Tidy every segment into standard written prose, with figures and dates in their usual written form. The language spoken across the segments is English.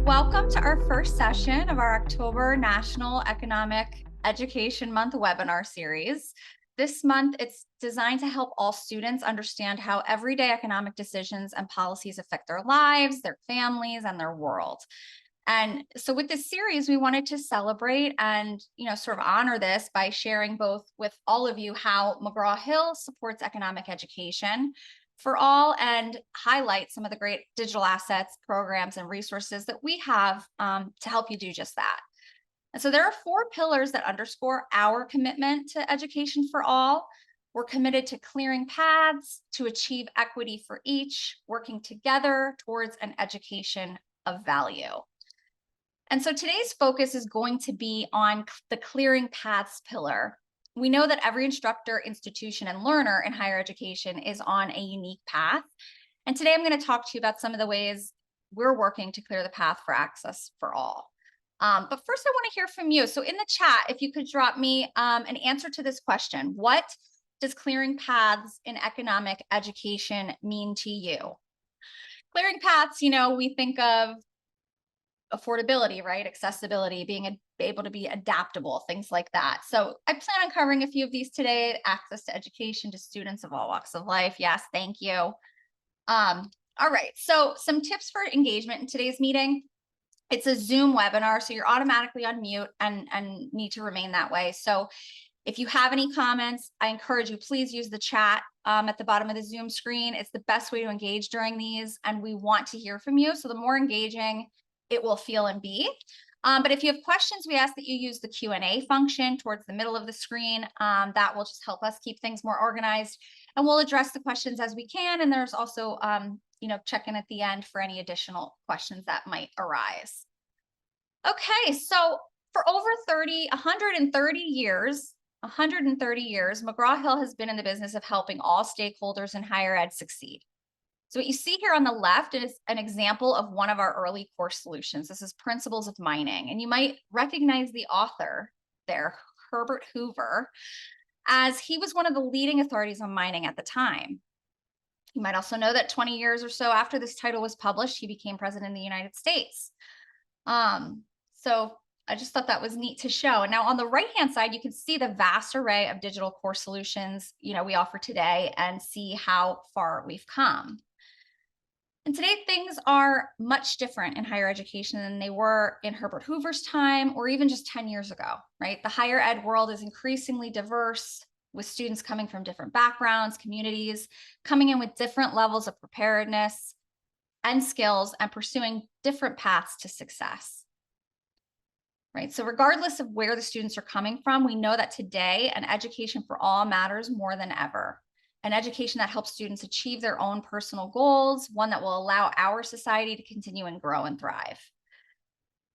Welcome to our first session of our October National Economic Education Month webinar series. This month, it's designed to help all students understand how everyday economic decisions and policies affect their lives, their families, and their world. And so with this series, we wanted to celebrate and, sort of honor this by sharing both with all of you how McGraw Hill supports economic education for all and highlight some of the great digital assets, programs, and resources that we have to help you do just that. And so there are 4 pillars that underscore our commitment to education for all. We're committed to clearing paths to achieve equity for each, working together towards an education of value. And so today's focus is going to be on the clearing paths pillar. We know that every instructor, institution, and learner in higher education is on a unique path. And today I'm going to talk to you about some of the ways we're working to clear the path for access for all. But first, I want to hear from you. So in the chat, if you could drop me an answer to this question: what does clearing paths in economic education mean to you? Clearing paths, we think of affordability, right? Accessibility, being able to be adaptable, things like that. So I plan on covering a few of these today. Access to education to students of all walks of life. Yes, thank you. All right, so some tips for engagement in today's meeting. It's a Zoom webinar, so you're automatically on mute and need to remain that way. So if you have any comments, I encourage you, please use the chat at the bottom of the Zoom screen. It's the best way to engage during these, and we want to hear from you. So the more engaging it will feel and be. But if you have questions, we ask that you use the Q&A function towards the middle of the screen. That will just help us keep things more organized, and we'll address the questions as we can. And there's also, check in at the end for any additional questions that might arise. Okay, so for over 130 years, McGraw Hill has been in the business of helping all stakeholders in higher ed succeed. So what you see here on the left is an example of one of our early course solutions. This is Principles of Mining, and you might recognize the author there, Herbert Hoover, as he was one of the leading authorities on mining at the time. You might also know that 20 years or so after this title was published, he became president of the United States. So I just thought that was neat to show. And now on the right-hand side, you can see the vast array of digital course solutions, we offer today, and see how far we've come. And today, things are much different in higher education than they were in Herbert Hoover's time or even just 10 years ago, right? The higher ed world is increasingly diverse, with students coming from different backgrounds, communities, coming in with different levels of preparedness and skills, and pursuing different paths to success, right? So regardless of where the students are coming from, we know that today an education for all matters more than ever. An education that helps students achieve their own personal goals, one that will allow our society to continue and grow and thrive.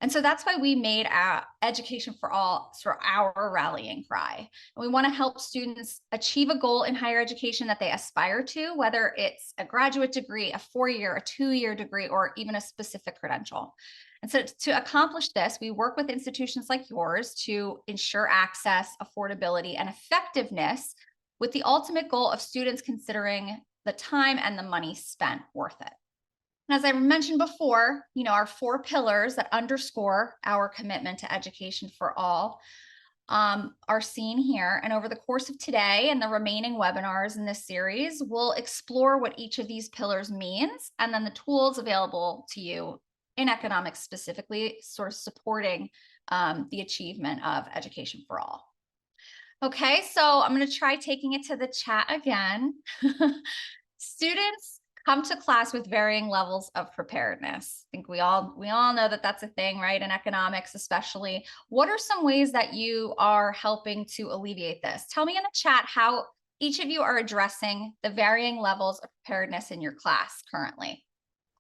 And so that's why we made our education for all sort of our rallying cry. And we want to help students achieve a goal in higher education that they aspire to, whether it's a graduate degree, a 4-year, a 2-year degree, or even a specific credential. And so to accomplish this, we work with institutions like yours to ensure access, affordability, and effectiveness, with the ultimate goal of students considering the time and the money spent worth it. And as I mentioned before, our 4 pillars that underscore our commitment to education for all are seen here. And over the course of today and the remaining webinars in this series, we'll explore what each of these pillars means, and then the tools available to you in economics specifically, sort of supporting the achievement of education for all. Okay, so I'm going to try taking it to the chat again. Students come to class with varying levels of preparedness. I think we all know that that's a thing, right? In economics, especially. What are some ways that you are helping to alleviate this? Tell me in the chat how each of you are addressing the varying levels of preparedness in your class currently.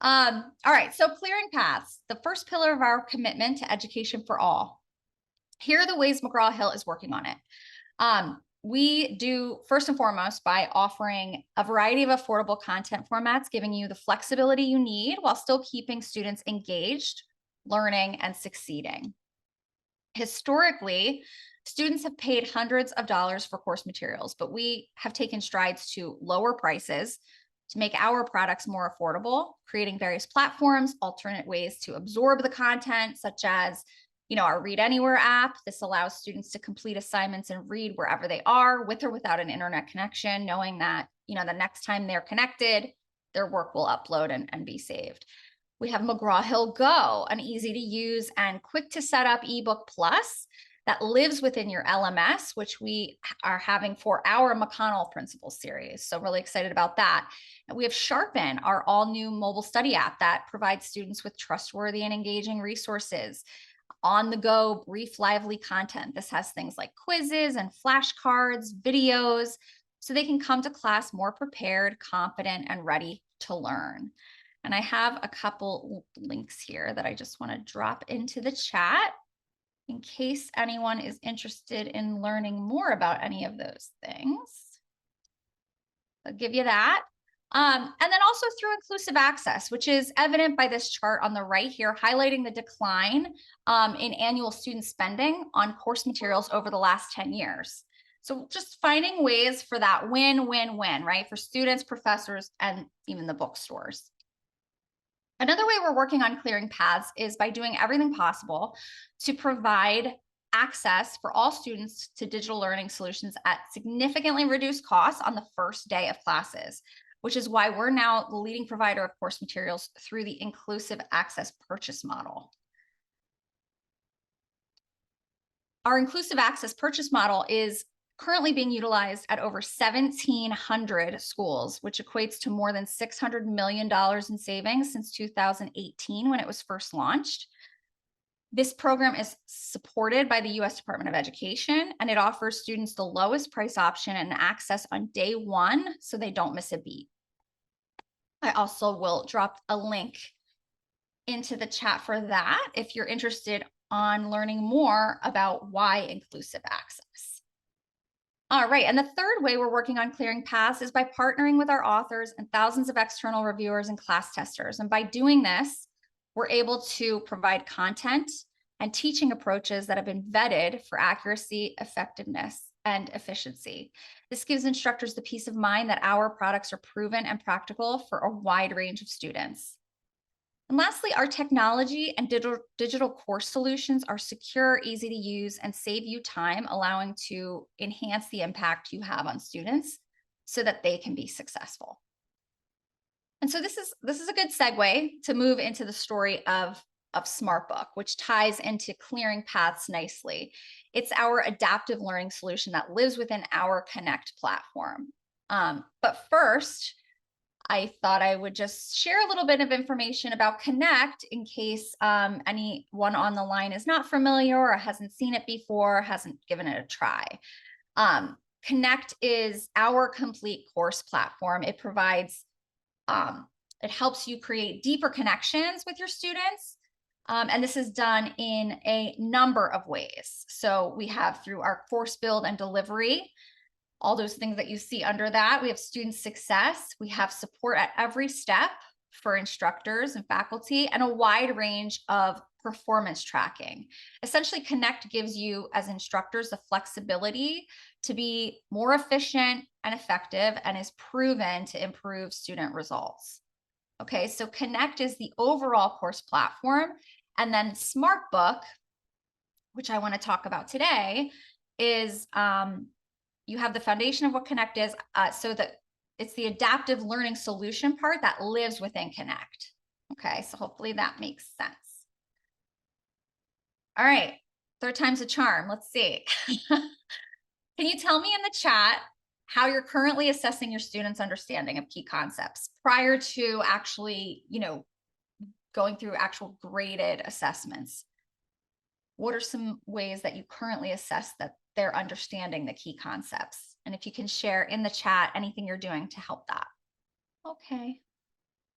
All right, so clearing paths, the first pillar of our commitment to education for all. Here are the ways McGraw Hill is working on it. We do first and foremost by offering a variety of affordable content formats, giving you the flexibility you need while still keeping students engaged, learning, and succeeding. Historically, students have paid hundreds of dollars for course materials, but we have taken strides to lower prices, to make our products more affordable, creating various platforms, alternate ways to absorb the content, such as our Read Anywhere app. This allows students to complete assignments and read wherever they are, with or without an internet connection, knowing that, the next time they're connected, their work will upload and be saved. We have McGraw Hill Go, an easy to use and quick to set up ebook plus that lives within your LMS, which we are having for our McConnell Principles series. So really excited about that. And we have Sharpen, our all new mobile study app that provides students with trustworthy and engaging resources. On the go, brief, lively content. This has things like quizzes and flashcards, videos, so they can come to class more prepared, confident, and ready to learn. And I have a couple links here that I just want to drop into the chat in case anyone is interested in learning more about any of those things. I'll give you that. And then also through inclusive access, which is evident by this chart on the right here, highlighting the decline in annual student spending on course materials over the last 10 years. So just finding ways for that win-win-win, right? For students, professors, and even the bookstores. Another way we're working on clearing paths is by doing everything possible to provide access for all students to digital learning solutions at significantly reduced costs on the first day of classes, which is why we're now the leading provider of course materials through the inclusive access purchase model. Our inclusive access purchase model is currently being utilized at over 1,700 schools, which equates to more than $600 million in savings since 2018 when it was first launched. This program is supported by the U.S. Department of Education, and it offers students the lowest price option and access on day one so they don't miss a beat. I also will drop a link into the chat for that if you're interested on learning more about why inclusive access. All right, and the third way we're working on clearing paths is by partnering with our authors and thousands of external reviewers and class testers. And by doing this, we're able to provide content and teaching approaches that have been vetted for accuracy, effectiveness, and efficiency. This gives instructors the peace of mind that our products are proven and practical for a wide range of students. And lastly, our technology and digital course solutions are secure, easy to use, and save you time, allowing to enhance the impact you have on students so that they can be successful. And so this is a good segue to move into the story of SmartBook, which ties into clearing paths nicely. It's our adaptive learning solution that lives within our Connect platform. But first, I thought I would just share a little bit of information about Connect in case anyone on the line is not familiar or hasn't seen it before, hasn't given it a try. Connect is our complete course platform. It provides, it helps you create deeper connections with your students. And this is done in a number of ways. So we have through our course build and delivery, all those things that you see under that. We have student success. We have support at every step for instructors and faculty, and a wide range of performance tracking. Essentially, Connect gives you as instructors the flexibility to be more efficient and effective, and is proven to improve student results. Okay, so Connect is the overall course platform, and then SmartBook, which I want to talk about today, is you have the foundation of what Connect is, so that it's the adaptive learning solution part that lives within Connect. Okay, so hopefully that makes sense. All right, third time's a charm. Let's see. Can you tell me in the chat how you're currently assessing your students' understanding of key concepts prior to actually, going through actual graded assessments? What are some ways that you currently assess that they're understanding the key concepts? And if you can share in the chat anything you're doing to help that. Okay,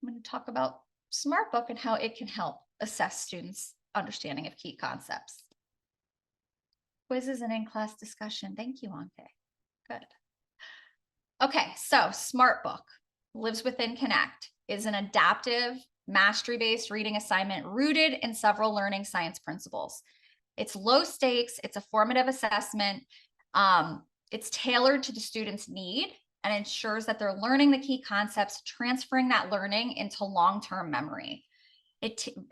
I'm going to talk about SmartBook and how it can help assess students' understanding of key concepts. Quizzes and in-class discussion. Thank you, Anke. Good. Okay, so SmartBook lives within Connect, is an adaptive, mastery-based reading assignment rooted in several learning science principles. It's low stakes, it's a formative assessment, it's tailored to the student's need and ensures that they're learning the key concepts, transferring that learning into long-term memory.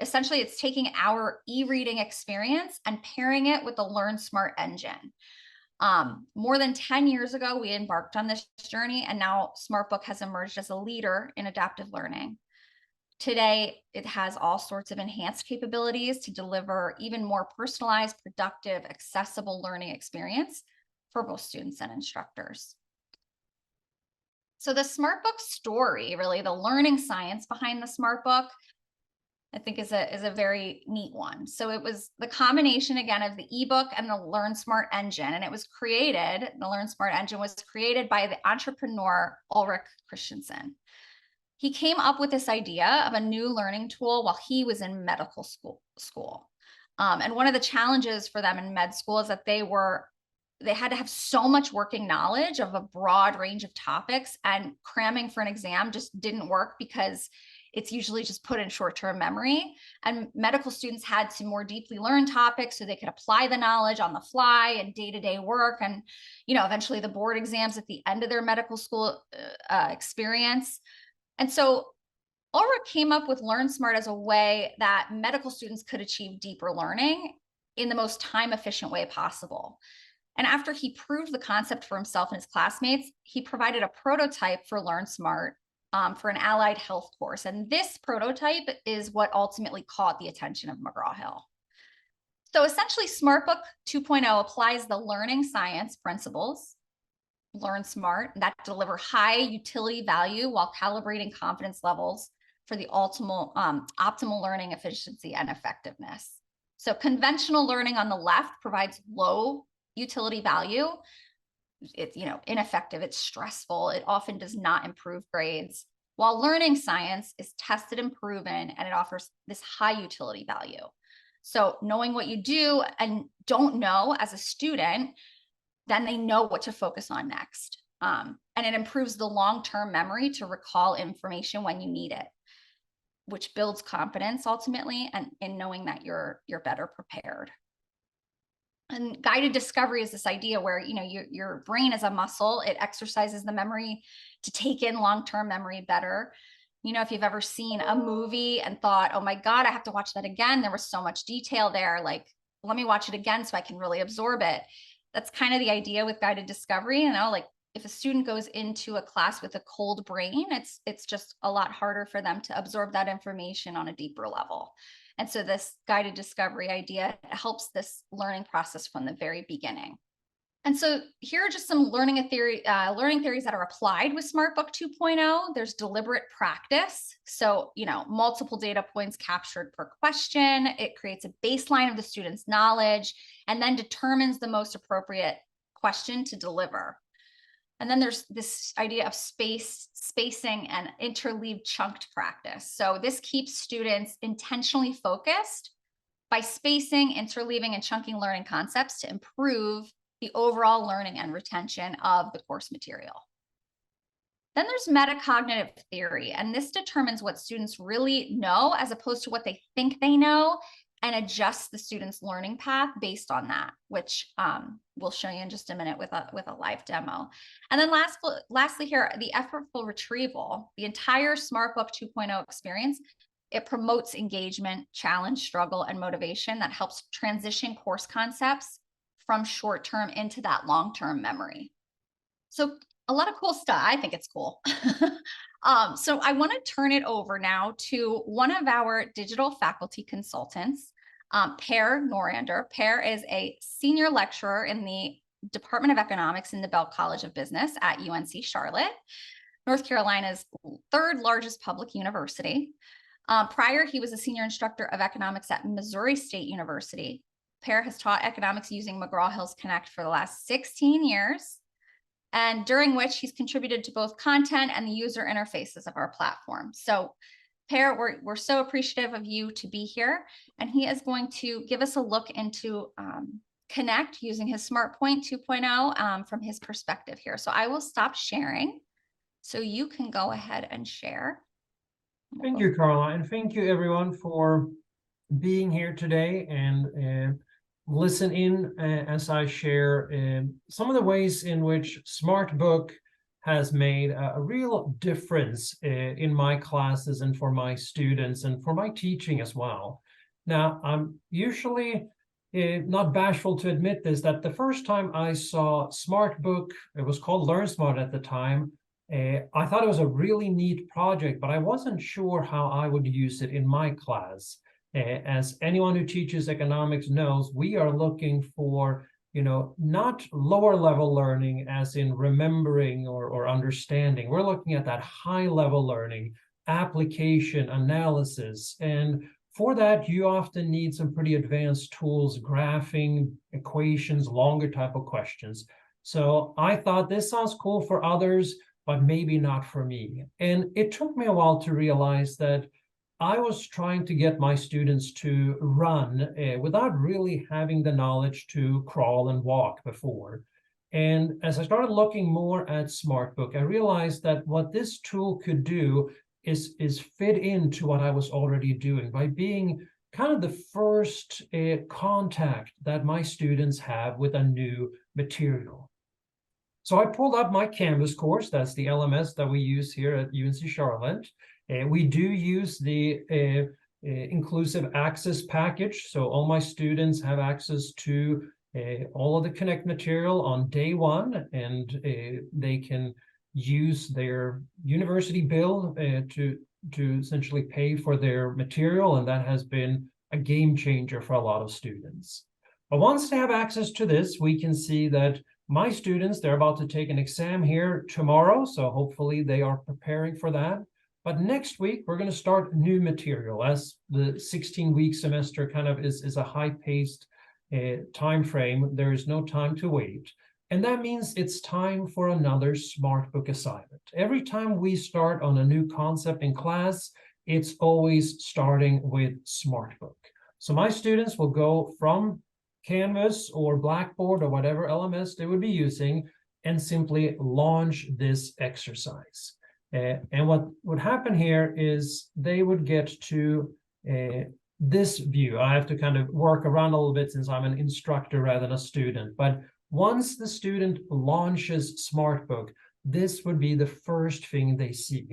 Essentially, it's taking our e-reading experience and pairing it with the Learn Smart engine. More than 10 years ago, we embarked on this journey, and now SmartBook has emerged as a leader in adaptive learning. Today, it has all sorts of enhanced capabilities to deliver even more personalized, productive, accessible learning experience for both students and instructors. So the SmartBook story, really the learning science behind the SmartBook, I think is a very neat one. So it was the combination, again, of the ebook and the Learn Smart engine. And it was created, the Learn Smart engine was created by the entrepreneur Ulrich Christensen. He came up with this idea of a new learning tool while he was in medical school. And one of the challenges for them in med school is that they had to have so much working knowledge of a broad range of topics, and cramming for an exam just didn't work because it's usually just put in short-term memory. And medical students had to more deeply learn topics so they could apply the knowledge on the fly and day-to-day work. And, eventually the board exams at the end of their medical school experience. And so Ulrich came up with Learn Smart as a way that medical students could achieve deeper learning in the most time-efficient way possible. And after he proved the concept for himself and his classmates, he provided a prototype for Learn Smart for an allied health course. And this prototype is what ultimately caught the attention of McGraw Hill. So essentially, SmartBook 2.0 applies the learning science principles, Learn Smart, that deliver high utility value while calibrating confidence levels for the optimal learning efficiency and effectiveness. So conventional learning on the left provides low utility value. It's ineffective, it's stressful, it often does not improve grades, while learning science is tested and proven, and it offers this high utility value. So knowing what you do and don't know as a student, then they know what to focus on next. And it improves the long-term memory to recall information when you need it, which builds confidence ultimately, and in knowing that you're better prepared. And guided discovery is this idea where your brain is a muscle. It exercises the memory to take in long-term memory better. If you've ever seen a movie and thought, oh my God, I have to watch that again, there was so much detail there, like, let me watch it again so I can really absorb it. That's kind of the idea with guided discovery. Like if a student goes into a class with a cold brain, it's just a lot harder for them to absorb that information on a deeper level. And so this guided discovery idea helps this learning process from the very beginning. And so here are just some learning theories that are applied with SmartBook 2.0. There's deliberate practice. So, multiple data points captured per question. It creates a baseline of the student's knowledge and then determines the most appropriate question to deliver. And then there's this idea of spacing and interleaved chunked practice. So this keeps students intentionally focused by spacing, interleaving, and chunking learning concepts to improve the overall learning and retention of the course material. Then there's metacognitive theory, and this determines what students really know as opposed to what they think they know, and adjusts the student's learning path based on that, which we'll show you in just a minute with a live demo. And then lastly here, the effortful retrieval, the entire SmartBook 2.0 experience, it promotes engagement, challenge, struggle, and motivation that helps transition course concepts from short-term into that long-term memory. So a lot of cool stuff. I think it's cool. So I want to turn it over now to one of our digital faculty consultants, Per Norander. Per is a senior lecturer in the Department of Economics in the Bell College of Business at UNC Charlotte, North Carolina's third largest public university. Prior, he was a senior instructor of economics at Missouri State University. Per has taught economics using McGraw Hill Connect for the last 16 years, and during which he's contributed to both content and the user interfaces of our platform. So Per, we're so appreciative of you to be here, and he is going to give us a look into Connect using his SmartPoint 2.0 from his perspective here. So I will stop sharing so you can go ahead and share. Thank you, Carla, and thank you everyone for being here today and listen in as I share some of the ways in which SmartBook has made a real difference in my classes and for my students and for my teaching as well. Now, I'm usually not bashful to admit this, that the first time I saw SmartBook, it was called LearnSmart at the time, I thought it was a really neat project, but I wasn't sure how I would use it in my class. As anyone who teaches economics knows, we are looking for, not lower level learning as in remembering or understanding. We're looking at that high level learning, application, analysis. And for that, you often need some pretty advanced tools, graphing, equations, longer type of questions. So I thought this sounds cool for others, but maybe not for me. And it took me a while to realize that I was trying to get my students to run without really having the knowledge to crawl and walk before. And as I started looking more at SmartBook, I realized that what this tool could do is fit into what I was already doing by being kind of the first contact that my students have with a new material. So I pulled up my Canvas course. That's the LMS that we use here at UNC Charlotte. We do use the inclusive access package. So all my students have access to all of the Connect material on day one, and they can use their university bill to essentially pay for their material, and that has been a game changer for a lot of students. But once they have access to this, we can see that my students, they're about to take an exam here tomorrow, so hopefully they are preparing for that. But next week, we're going to start new material, as the 16-week semester kind of is a high-paced time frame. There is no time to wait. And that means it's time for another SmartBook assignment. Every time we start on a new concept in class, it's always starting with SmartBook. So my students will go from Canvas or Blackboard or whatever LMS they would be using and simply launch this exercise. And what would happen here is they would get to this view. I have to kind of work around a little bit since I'm an instructor rather than a student. But once the student launches SmartBook, this would be the first thing they see.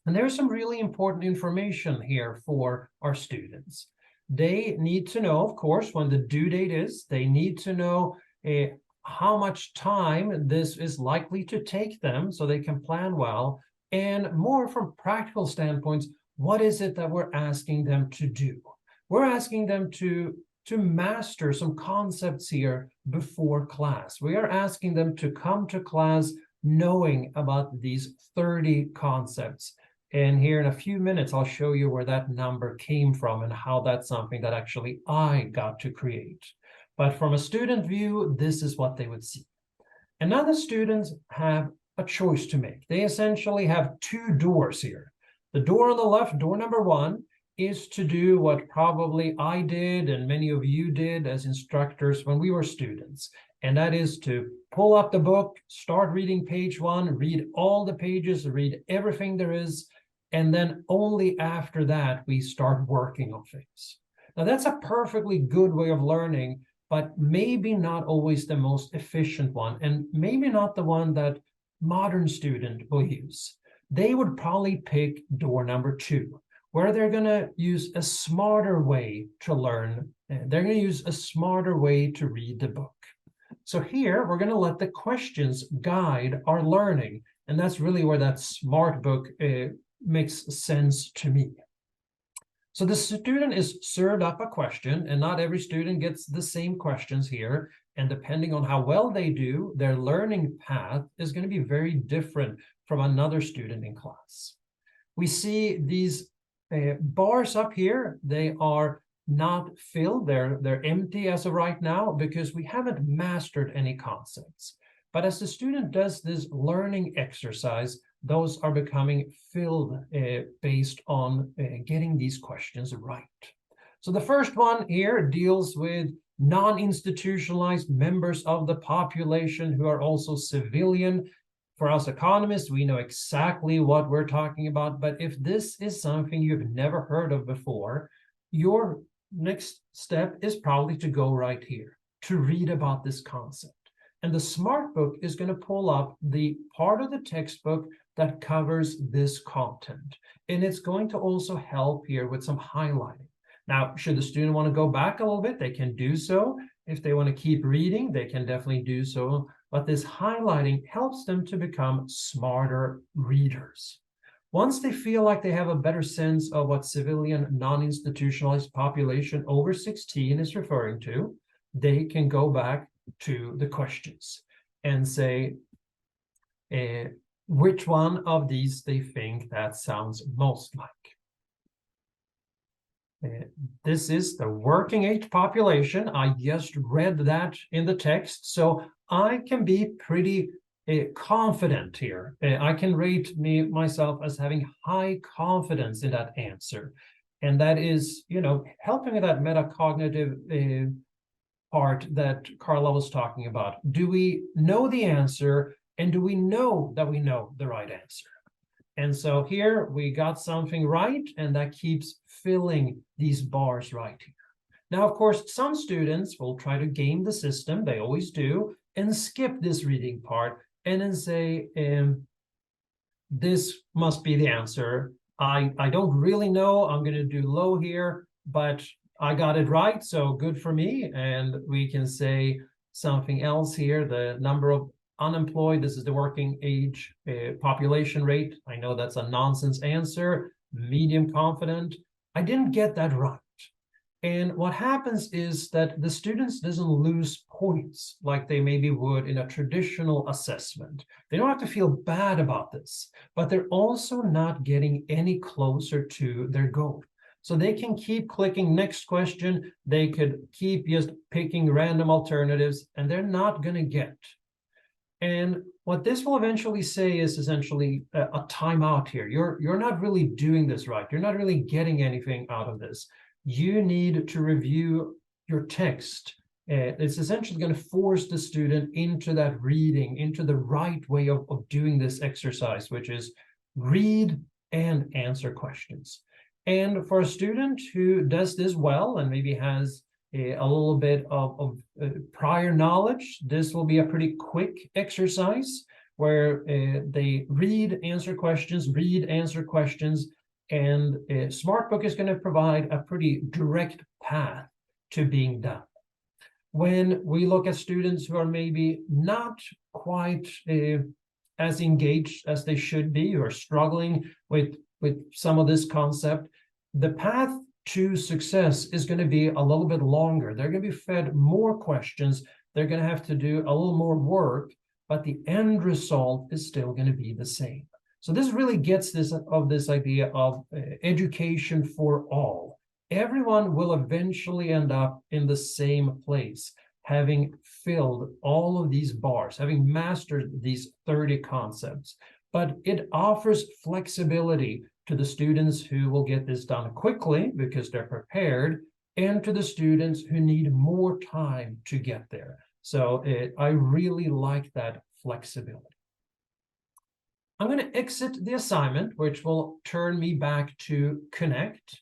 And there's some really important information here for our students. They need to know, of course, when the due date is. They need to know how much time this is likely to take them so they can plan well. And more from practical standpoints, what is it that we're asking them to do? We're asking them to master some concepts here before class. We are asking them to come to class knowing about these 30 concepts. And here in a few minutes, I'll show you where that number came from and how that's something that actually I got to create. But from a student view, this is what they would see. And now the students have a choice to make. They essentially have two doors here. The door on the left, door number one, is to do what probably I did and many of you did as instructors when we were students. And that is to pull up the book, start reading page one, read all the pages, read everything there is, and then only after that we start working on things. Now that's a perfectly good way of learning, but maybe not always the most efficient one, and maybe not the one that modern student will use. They would probably pick door number two, where they're going to use a smarter way to learn. They're going to use a smarter way to read the book. So here, we're going to let the questions guide our learning. And that's really where that SmartBook makes sense to me. So the student is served up a question, and not every student gets the same questions here. And depending on how well they do, their learning path is going to be very different from another student in class. We see these bars up here. They are not filled. They're empty as of right now because we haven't mastered any concepts. But as the student does this learning exercise, those are becoming filled based on getting these questions right. So the first one here deals with non-institutionalized members of the population who are also civilian. For us economists, we know exactly what we're talking about, but if this is something you've never heard of before, your next step is probably to go right here, to read about this concept. And the SmartBook is going to pull up the part of the textbook that covers this content. And it's going to also help here with some highlighting. Now, should the student want to go back a little bit, they can do so. If they want to keep reading, they can definitely do so. But this highlighting helps them to become smarter readers. Once they feel like they have a better sense of what civilian non-institutionalized population over 16 is referring to, they can go back to the questions and say which one of these they think that sounds most like. This is the working age population. I just read that in the text, so I can be pretty confident here. I can rate myself as having high confidence in that answer. And that is, helping with that metacognitive part that Carla was talking about. Do we know the answer, and do we know that we know the right answer? And so here we got something right, and that keeps filling these bars right here. Now, of course, some students will try to game the system, they always do, and skip this reading part and then say, this must be the answer. I don't really know, I'm going to do low here, but I got it right, so good for me. And we can say something else here, the number of unemployed, this is the working age population rate. I know that's a nonsense answer, medium confident. I didn't get that right. And what happens is that the students doesn't lose points like they maybe would in a traditional assessment. They don't have to feel bad about this, but they're also not getting any closer to their goal. So they can keep clicking next question. They could keep just picking random alternatives, and they're not going to get. And what this will eventually say is essentially a timeout here. You're not really doing this right. You're not really getting anything out of this. You need to review your text. It's essentially going to force the student into that reading, into the right way of doing this exercise, which is read and answer questions. And for a student who does this well and maybe has a little bit of prior knowledge, this will be a pretty quick exercise where they read, answer questions, and SmartBook is going to provide a pretty direct path to being done. When we look at students who are maybe not quite as engaged as they should be, who are struggling with some of this concept, the path to success is going to be a little bit longer. They're going to be fed more questions. They're going to have to do a little more work, but the end result is still going to be the same. So this really gets this idea of education for all. Everyone will eventually end up in the same place, having filled all of these bars, having mastered these 30 concepts. But it offers flexibility to the students who will get this done quickly because they're prepared, and to the students who need more time to get there. So I really like that flexibility. I'm going to exit the assignment, which will turn me back to Connect.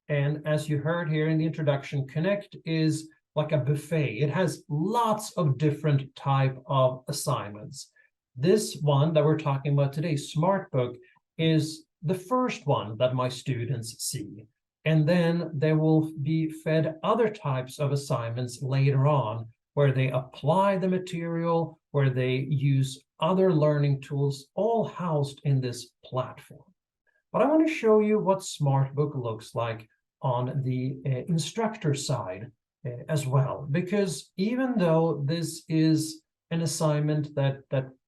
And as you heard here in the introduction, Connect is like a buffet. It has lots of different type of assignments. This one that we're talking about today, SmartBook, is the first one that my students see. And then they will be fed other types of assignments later on, where they apply the material, where they use other learning tools, all housed in this platform. But I want to show you what SmartBook looks like on the instructor side as well, because even though this is an assignment that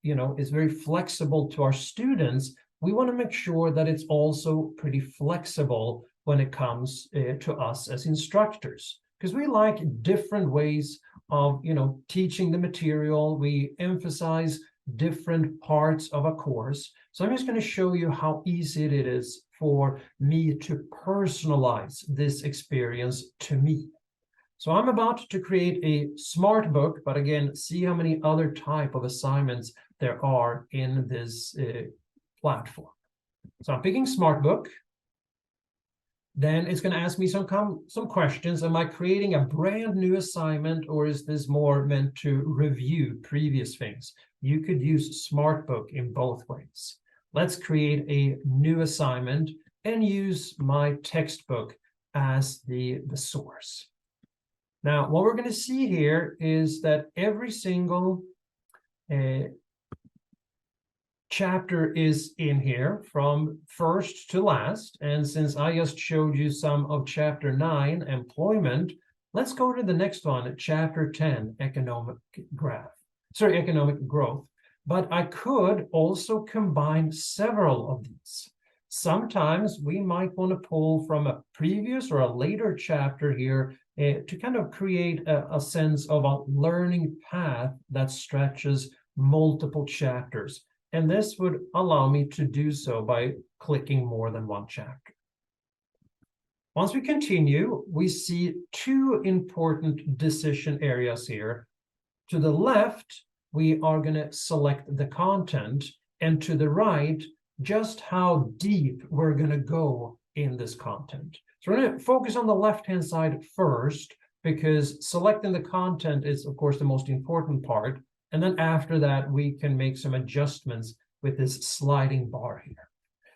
is very flexible to our students, we want to make sure that it's also pretty flexible when it comes to us as instructors, because we like different ways of teaching the material. We emphasize different parts of a course. So I'm just going to show you how easy it is for me to personalize this experience to me. So I'm about to create a SmartBook, but again, see how many other type of assignments there are in this platform. So I'm picking SmartBook. Then it's going to ask me some questions. Am I creating a brand new assignment, or is this more meant to review previous things? You could use SmartBook in both ways. Let's create a new assignment and use my textbook as the source. Now, what we're going to see here is that every single chapter is in here from first to last. And since I just showed you some of chapter 9, employment, let's go to the next one, chapter 10, economic growth. But I could also combine several of these. Sometimes we might want to pull from a previous or a later chapter here to kind of create a sense of a learning path that stretches multiple chapters. And this would allow me to do so by clicking more than one chapter. Once we continue, we see two important decision areas here. To the left, we are going to select the content, and to the right, just how deep we're going to go in this content. So we're going to focus on the left-hand side first, because selecting the content is, of course, the most important part. And then after that, we can make some adjustments with this sliding bar here.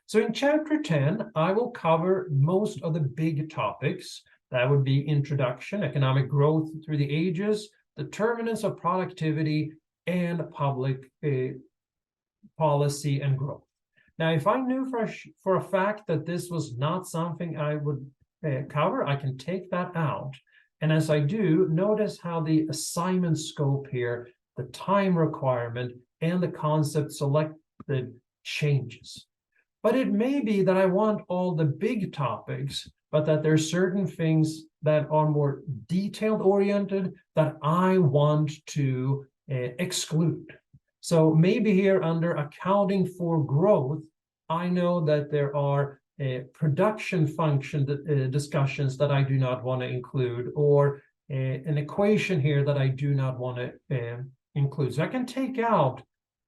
So in chapter 10, I will cover most of the big topics. That would be introduction, economic growth through the ages, determinants of productivity, and public policy and growth. Now, if I knew for a fact that this was not something I would cover, I can take that out. And as I do, notice how the assignment scope here, the time requirement, and the concept selected changes. But it may be that I want all the big topics, but that there are certain things that are more detailed oriented that I want to exclude. So maybe here under accounting for growth, I know that there are production function discussions that I do not want to include, or an equation here that I do not want to include. So I can take out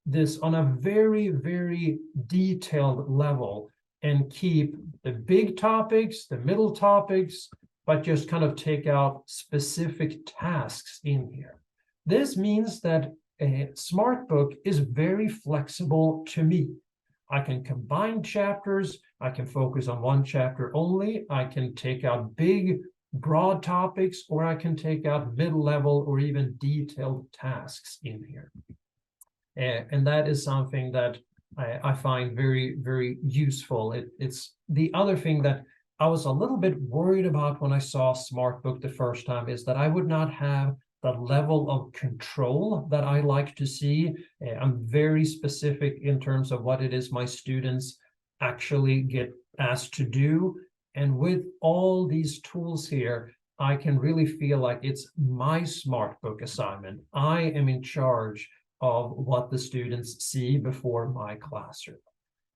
this on a very, very detailed level and keep the big topics, the middle topics, but just kind of take out specific tasks in here. This means that a SmartBook is very flexible to me. I can combine chapters, I can focus on one chapter only, I can take out big, broad topics, or I can take out mid-level or even detailed tasks in here. And that is something that I find very, very useful. It's the other thing that I was a little bit worried about when I saw SmartBook the first time, is that I would not have the level of control that I like to see. I'm very specific in terms of what it is my students actually get asked to do. And with all these tools here, I can really feel like it's my SmartBook assignment. I am in charge of what the students see before my classroom.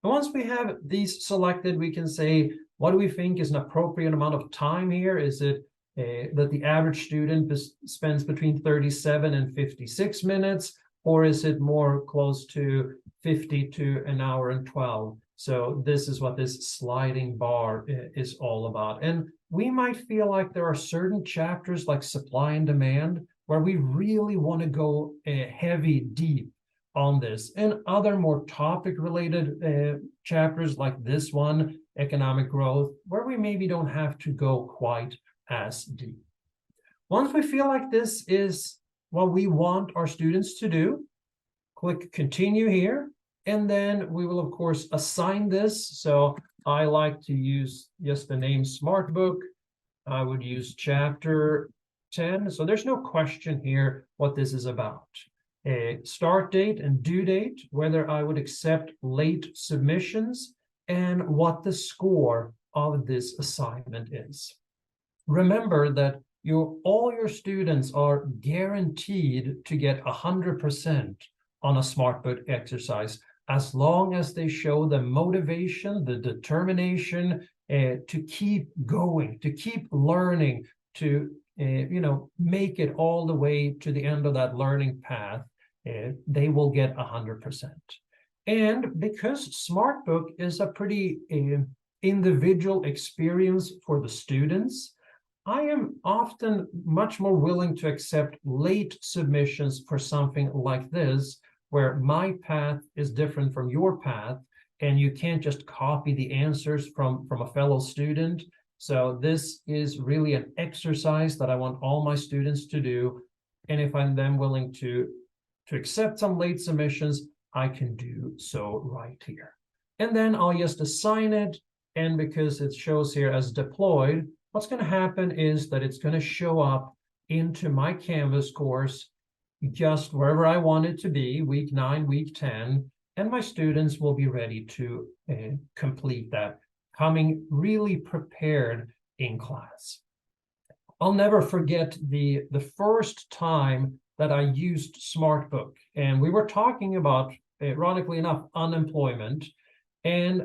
And once we have these selected, we can say, what do we think is an appropriate amount of time here? Is it that the average student spends between 37 and 56 minutes, or is it more close to 50 to an hour and 12? So this is what this sliding bar is all about. And we might feel like there are certain chapters like supply and demand where we really want to go heavy, deep on this, and other more topic-related chapters like this one, economic growth, where we maybe don't have to go quite as deep. Once we feel like this is what we want our students to do, click continue here, and then we will of course assign this. So I like to use just the name SmartBook. I would use chapter 10. So there's no question here what this is about. A start date and due date, whether I would accept late submissions, and what the score of this assignment is. Remember that all your students are guaranteed to get 100% on a SmartBook exercise, as long as they show the motivation, the determination to keep going, to keep learning, to make it all the way to the end of that learning path. They will get 100%. And because SmartBook is a pretty individual experience for the students, I am often much more willing to accept late submissions for something like this, where my path is different from your path, and you can't just copy the answers from a fellow student. So this is really an exercise that I want all my students to do. And if I'm then willing to accept some late submissions, I can do so right here. And then I'll just assign it. And because it shows here as deployed, what's going to happen is that it's going to show up into my Canvas course just wherever I want it to be, week 9, week 10, and my students will be ready to complete that, coming really prepared in class. I'll never forget the first time that I used SmartBook, and we were talking about, ironically enough, unemployment, and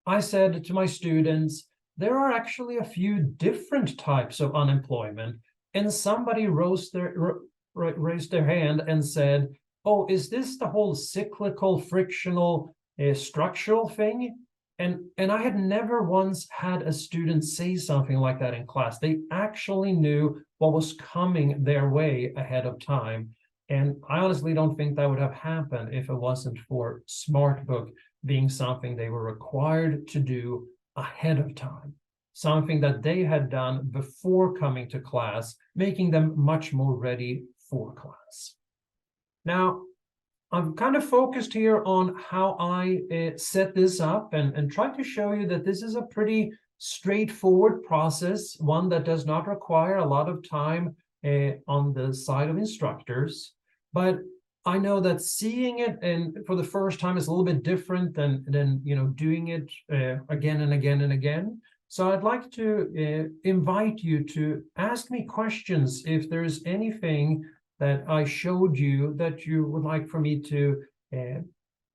I said to my students, there are actually a few different types of unemployment, and somebody raised their hand and said, oh, is this the whole cyclical, frictional, structural thing? And I had never once had a student say something like that in class. They actually knew what was coming their way ahead of time. And I honestly don't think that would have happened if it wasn't for SmartBook being something they were required to do ahead of time, something that they had done before coming to class, making them much more ready for class. Now, I'm kind of focused here on how I set this up and try to show you that this is a pretty straightforward process, one that does not require a lot of time on the side of instructors. But I know that seeing it and for the first time is a little bit different than doing it again and again and again. So I'd like to invite you to ask me questions if there's anything that I showed you that you would like for me to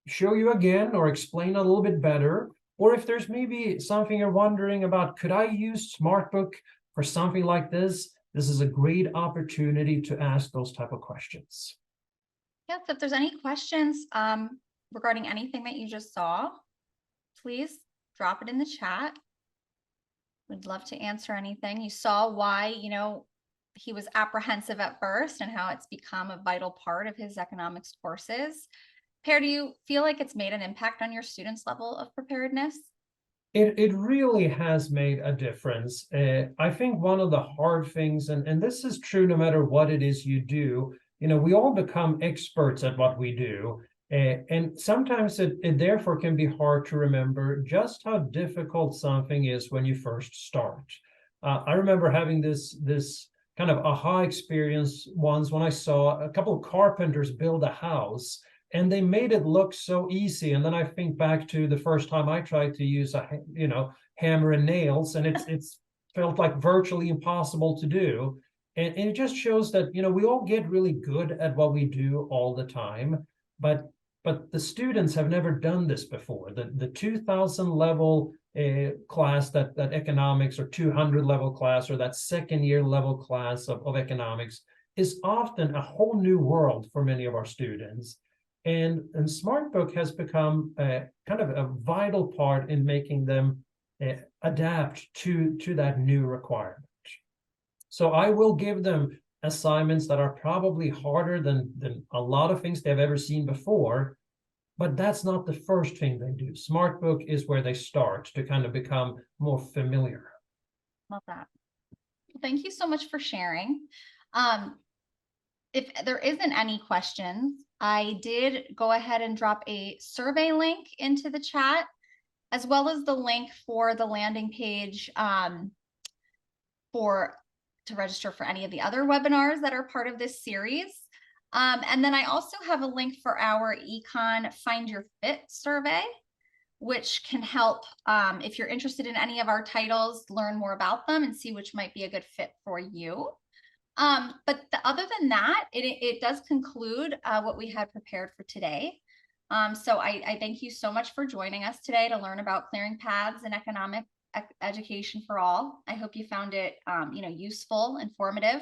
show you again or explain a little bit better, or if there's maybe something you're wondering about, could I use SmartBook for something like this? This is a great opportunity to ask those type of questions. Yes, if there's any questions regarding anything that you just saw, please drop it in the chat. We'd love to answer anything. You saw why, he was apprehensive at first and how it's become a vital part of his economics courses. Per, do you feel like it's made an impact on your students' level of preparedness? It really has made a difference. I think one of the hard things, and this is true no matter what it is you do, we all become experts at what we do. And sometimes it therefore can be hard to remember just how difficult something is when you first start. I remember having this kind of aha experience once when I saw a couple of carpenters build a house, and they made it look so easy. And then I think back to the first time I tried to use a hammer and nails, and it's felt like virtually impossible to do. And it just shows that we all get really good at what we do all the time, but the students have never done this before. The 2000 level class that economics, or 200 level class, or that second year level class of economics is often a whole new world for many of our students. And SmartBook has become kind of a vital part in making them adapt to that new requirement. So I will give them assignments that are probably harder than a lot of things they've ever seen before, but that's not the first thing they do. SmartBook is where they start to kind of become more familiar. Love that. Thank you so much for sharing. If there isn't any questions, I did go ahead and drop a survey link into the chat, as well as the link for the landing page to register for any of the other webinars that are part of this series. And then I also have a link for our Econ Find Your Fit survey, which can help if you're interested in any of our titles, learn more about them and see which might be a good fit for you. But other than that, it does conclude what we had prepared for today. So I thank you so much for joining us today to learn about clearing paths in economic education for all. I hope you found it useful, informative.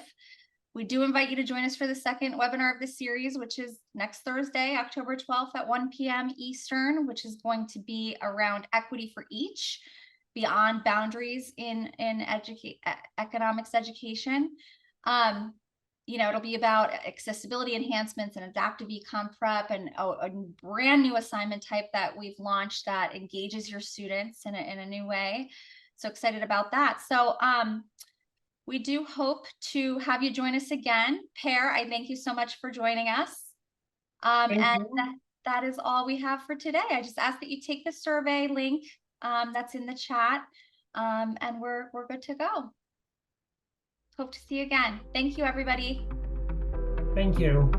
We do invite you to join us for the second webinar of this series, which is next Thursday, October 12th at 1 p.m. Eastern, which is going to be around equity for each. beyond boundaries in economics education. It'll be about accessibility enhancements and adaptive econ prep, and a brand new assignment type that we've launched that engages your students in a new way. So excited about that. So we do hope to have you join us again. Per, I thank you so much for joining us. Thank And you. that is all we have for today. I just ask that you take the survey link that's in the chat, and we're good to go. Hope to see you again. Thank you, everybody. Thank you.